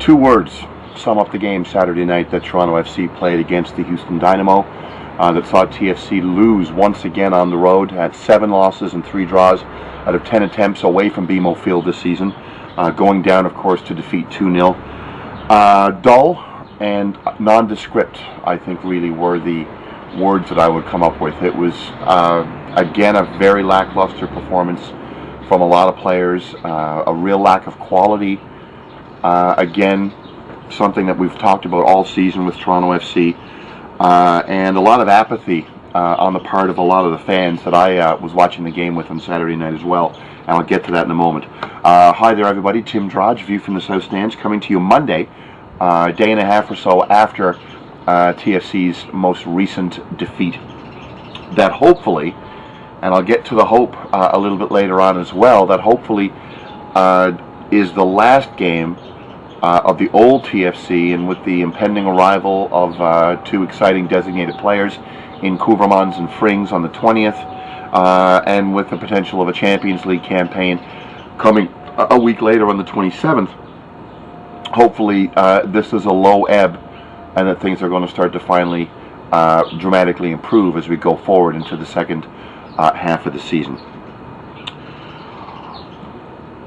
Two words sum up the game Saturday night that Toronto FC played against the Houston Dynamo that saw TFC lose once again on the road at 7 losses and 3 draws out of 10 attempts away from BMO Field this season, going down, of course, to defeat 2-0. Dull and nondescript, I think, really were the words that I would come up with. It was, again, a very lackluster performance from a lot of players, a real lack of quality. Again, something that we've talked about all season with Toronto FC, and a lot of apathy on the part of a lot of the fans that I was watching the game with on Saturday night as well, and I'll get to that in a moment. Hi there, everybody. Tim Drodge, View from the South Stands, coming to you Monday, a day and a half or so after TFC's most recent defeat. That hopefully, and I'll get to the hope a little bit later on as well, that hopefully is the last game of the old TFC, and with the impending arrival of 2 exciting designated players in Kouvermans and Frings on the 20th, and with the potential of a Champions League campaign coming a week later on the 27th, hopefully this is a low ebb and that things are going to start to finally dramatically improve as we go forward into the second half of the season.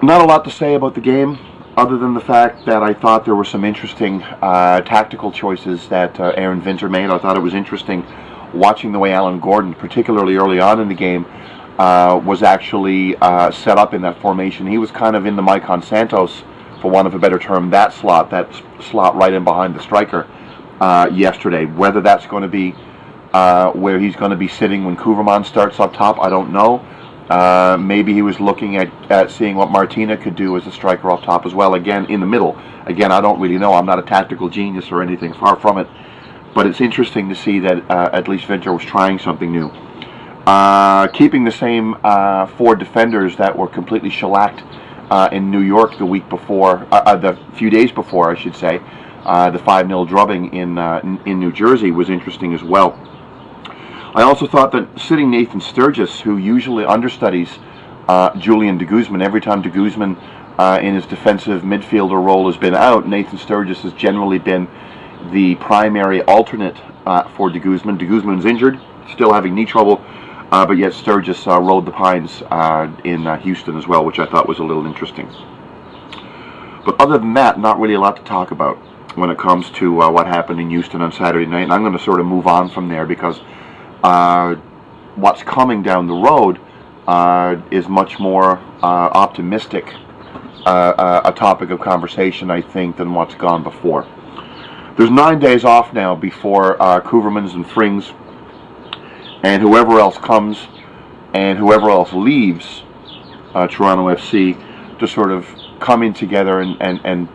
Not a lot to say about the game, other than the fact that I thought there were some interesting tactical choices that Aaron Vinter made. I thought it was interesting watching the way Alan Gordon, particularly early on in the game, was actually set up in that formation. He was kind of in the Maicon Santos, for want of a better term, that slot right in behind the striker yesterday. Whether that's going to be where he's going to be sitting when Kouvermans starts up top, I don't know. Maybe he was looking at seeing what Martina could do as a striker off top as well, again in the middle. Again, I don't really know. I'm not a tactical genius or anything, far from it. But it's interesting to see that at least Vinter was trying something new. Keeping the same 4 defenders that were completely shellacked in New York the week before, the few days before, I should say. The 5-0 drubbing in New Jersey was interesting as well. I also thought that sitting Nathan Sturgis, who usually understudies Julian de Guzman, every time de Guzman in his defensive midfielder role has been out, Nathan Sturgis has generally been the primary alternate for de Guzman. De Guzman's injured, still having knee trouble, but yet Sturgis rode the pines in Houston as well, which I thought was a little interesting. But other than that, not really a lot to talk about when it comes to what happened in Houston on Saturday night. And I'm going to sort of move on from there because what's coming down the road is much more optimistic a topic of conversation, I think, than what's gone before. There's 9 days off now before Kouvermans and Frings and whoever else comes and whoever else leaves Toronto FC to sort of come in together and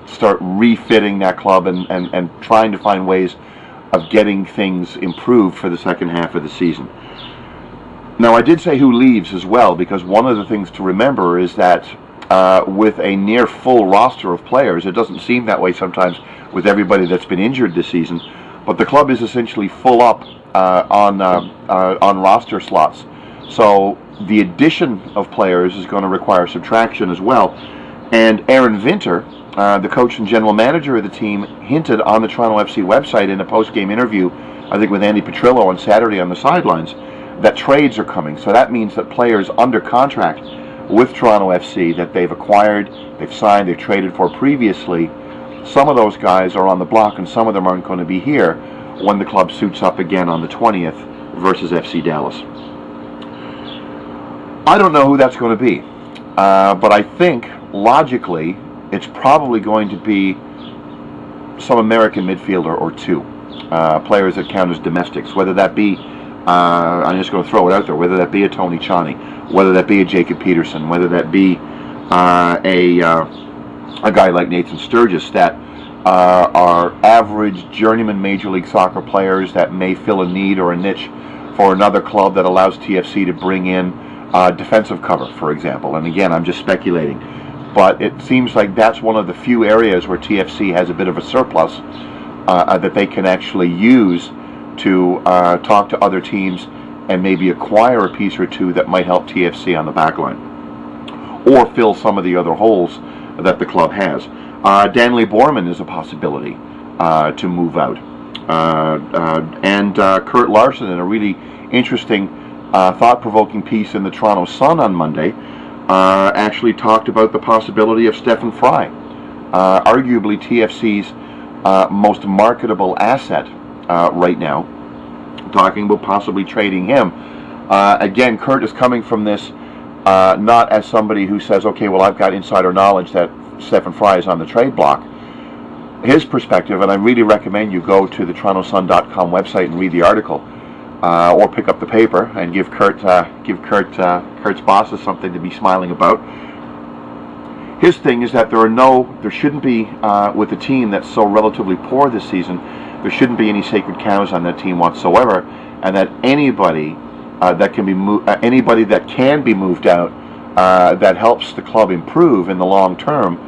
start refitting that club and trying to find ways of getting things improved for the second half of the season. Now, I did say who leaves as well, because one of the things to remember is that with a near full roster of players, it doesn't seem that way sometimes with everybody that's been injured this season, but the club is essentially full up on roster slots. So the addition of players is going to require subtraction as well. And Aaron Vinter, the coach and general manager of the team, hinted on the Toronto FC website in a post-game interview, I think with Andy Petrillo on Saturday on the sidelines, that trades are coming. So that means that players under contract with Toronto FC that they've acquired, they've signed, they've traded for previously, some of those guys are on the block and some of them aren't going to be here when the club suits up again on the 20th versus FC Dallas. I don't know who that's going to be, but I think logically it's probably going to be some American midfielder or 2, players that count as domestics, whether that be, I'm just going to throw it out there, whether that be a Tony Tchani, whether that be a Jacob Peterson, whether that be a guy like Nathan Sturgis, that are average journeyman Major League Soccer players that may fill a need or a niche for another club that allows TFC to bring in defensive cover, for example. And again, I'm just speculating, but it seems like that's one of the few areas where TFC has a bit of a surplus that they can actually use to talk to other teams and maybe acquire a piece or 2 that might help TFC on the back line or fill some of the other holes that the club has. Danley Borman is a possibility to move out. And Kurt Larson, in a really interesting, thought-provoking piece in the Toronto Sun on Monday, actually talked about the possibility of Stephen Fry, arguably TFC's most marketable asset right now, talking about possibly trading him. Again, Kurt is coming from this not as somebody who says, okay, well, I've got insider knowledge that Stephen Fry is on the trade block. His perspective, and I really recommend you go to the TorontoSun.com website and read the article, or pick up the paper and give Kurt's bosses something to be smiling about. His thing is that there shouldn't be, with a team that's so relatively poor this season, there shouldn't be any sacred cows on that team whatsoever, and that anybody that can be moved out that helps the club improve in the long term,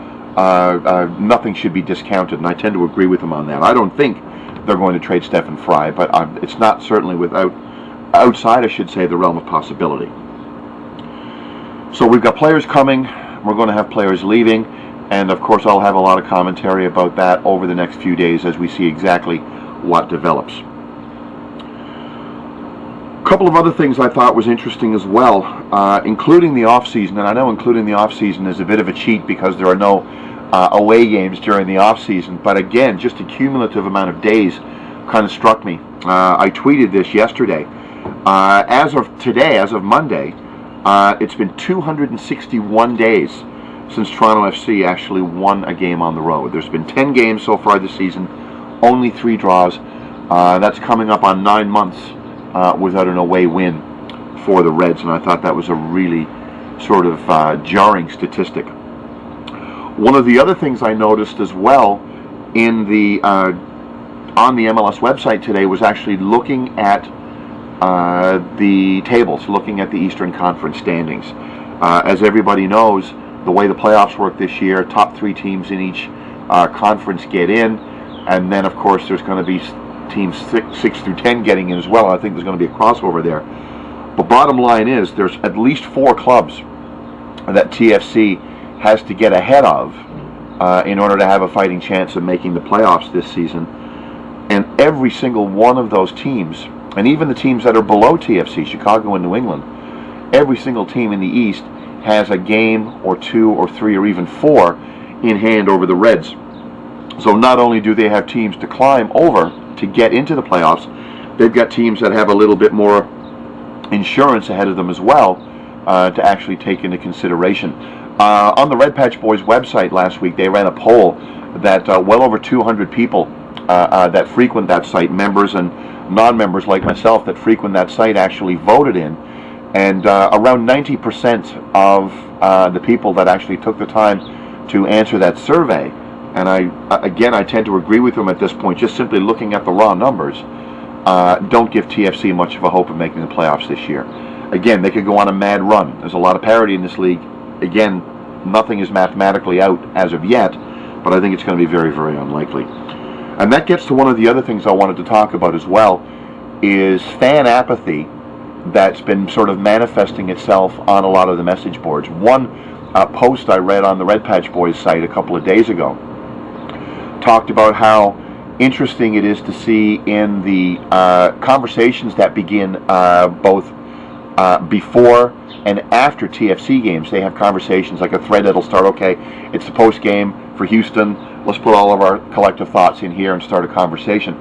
nothing should be discounted, and I tend to agree with him on that. I don't think they're going to trade Stephen Fry, but it's not certainly outside, I should say, the realm of possibility. So we've got players coming, we're going to have players leaving, and of course I'll have a lot of commentary about that over the next few days as we see exactly what develops. A couple of other things I thought was interesting as well, including the off-season, and I know including the off-season is a bit of a cheat because there are no away games during the off-season, but again, just a cumulative amount of days kind of struck me. I tweeted this yesterday. As of today, as of Monday, it's been 261 days since Toronto FC actually won a game on the road. There's been 10 games so far this season, only 3 draws. That's coming up on 9 months without an away win for the Reds, and I thought that was a really sort of jarring statistic. One of the other things I noticed as well in the on the MLS website today was actually looking at the tables, looking at the Eastern Conference standings. As everybody knows, the way the playoffs work this year, top 3 teams in each conference get in, and then of course there's going to be teams 6 through 10 getting in as well. I think there's going to be a crossover there. But bottom line is there's at least 4 clubs that TFC has to get ahead of in order to have a fighting chance of making the playoffs this season. And every single one of those teams, and even the teams that are below TFC, Chicago and New England, every single team in the East has a game or 2 or 3 or even 4 in hand over the Reds. So not only do they have teams to climb over to get into the playoffs, they've got teams that have a little bit more insurance ahead of them as well to actually take into consideration. On the Red Patch Boys website last week, they ran a poll that well over 200 people that frequent that site, members and non-members like myself that frequent that site, actually voted in, and around 90% of the people that actually took the time to answer that survey, and I tend to agree with them at this point, just simply looking at the raw numbers, don't give TFC much of a hope of making the playoffs this year. Again, they could go on a mad run. There's a lot of parity in this league. Again, nothing is mathematically out as of yet, but I think it's going to be very, very unlikely. And that gets to one of the other things I wanted to talk about as well, is fan apathy that's been sort of manifesting itself on a lot of the message boards. One post I read on the Red Patch Boys site a couple of days ago talked about how interesting it is to see in the conversations that begin both before and after TFC games. They have conversations, like a thread that'll start, okay, it's the post game for Houston, let's put all of our collective thoughts in here and start a conversation.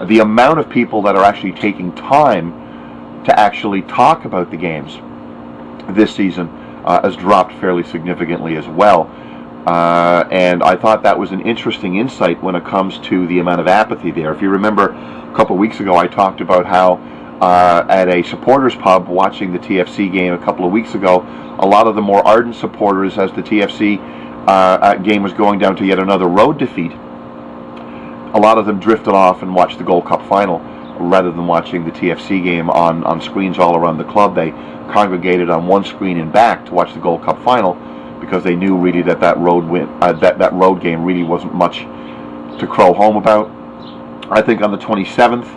The amount of people that are actually taking time to actually talk about the games this season has dropped fairly significantly as well. And I thought that was an interesting insight when it comes to the amount of apathy there. If you remember, a couple of weeks ago I talked about how at a supporters pub watching the TFC game a couple of weeks ago, a lot of the more ardent supporters, as the TFC game was going down to yet another road defeat, a lot of them drifted off and watched the Gold Cup final rather than watching the TFC game on screens all around the club. They congregated on one screen in back to watch the Gold Cup final because they knew really that road win, that road game really wasn't much to crow home about. I think on the 27th,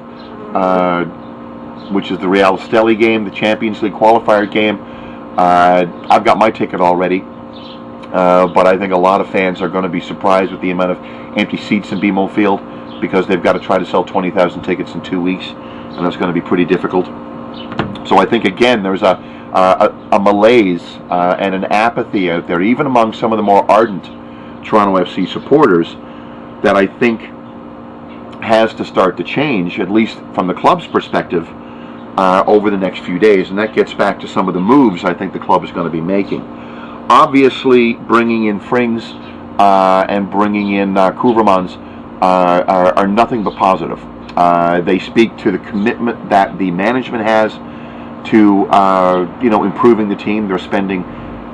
which is the Real Esteli game, the Champions League qualifier game, I've got my ticket already. but I think a lot of fans are going to be surprised with the amount of empty seats in BMO Field, because they've got to try to sell 20,000 tickets in 2 weeks, and that's going to be pretty difficult. So I think, again, there's a malaise and an apathy out there, even among some of the more ardent Toronto FC supporters, that I think has to start to change, at least from the club's perspective, over the next few days. And that gets back to some of the moves I think the club is going to be making. Obviously, bringing in Frings and bringing in Kouvremans are nothing but positive. They speak to the commitment that the management has to improving the team. They're spending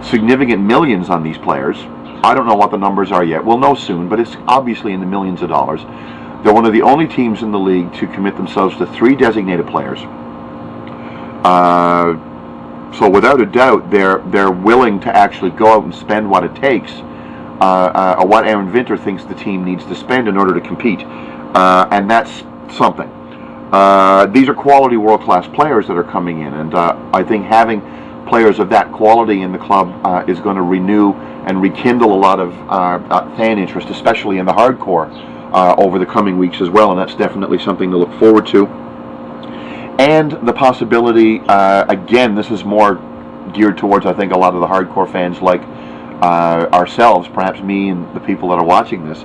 significant millions on these players. I don't know what the numbers are yet. We'll know soon, but it's obviously in the millions of dollars. They're one of the only teams in the league to commit themselves to 3 designated players. So without a doubt, they're willing to actually go out and spend what it takes, what Aaron Vinter thinks the team needs to spend in order to compete, and that's something. These are quality world-class players that are coming in, and I think having players of that quality in the club is going to renew and rekindle a lot of fan interest, especially in the hardcore, over the coming weeks as well, and that's definitely something to look forward to. And the possibility, again, this is more geared towards, I think, a lot of the hardcore fans like ourselves, perhaps me and the people that are watching this.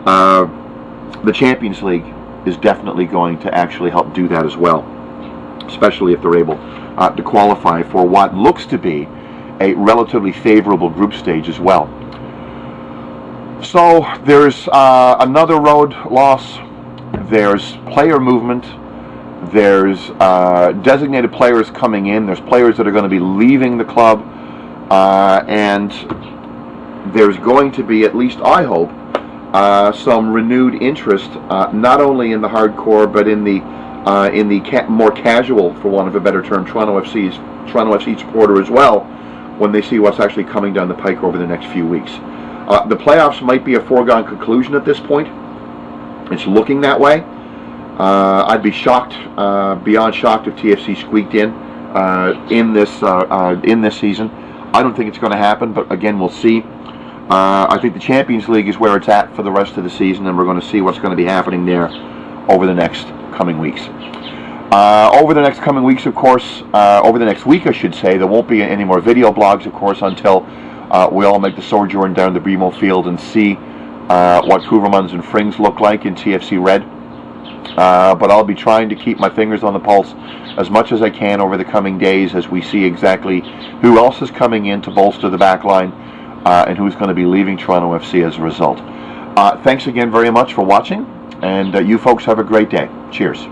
The Champions League is definitely going to actually help do that as well, especially if they're able to qualify for what looks to be a relatively favorable group stage as well. So there's another road loss, there's player movement, there's designated players coming in, there's players that are going to be leaving the club, and there's going to be, at least I hope, some renewed interest, not only in the hardcore, but in the more casual, for want of a better term, Toronto FC supporter as well, when they see what's actually coming down the pike over the next few weeks. The playoffs might be a foregone conclusion at this point. It's looking that way. I'd be shocked, beyond shocked, if TFC squeaked in this season. I don't think it's going to happen, but again, we'll see. I think the Champions League is where it's at for the rest of the season, and we're going to see what's going to be happening there over the next coming weeks. Over the next coming weeks, of course, over the next week, I should say, there won't be any more video blogs, of course, until we all make the sojourn down to BMO Field and see what Kouvremans and Frings look like in TFC Red. But I'll be trying to keep my fingers on the pulse as much as I can over the coming days as we see exactly who else is coming in to bolster the back line and who's going to be leaving Toronto FC as a result. Thanks again very much for watching, and you folks have a great day. Cheers.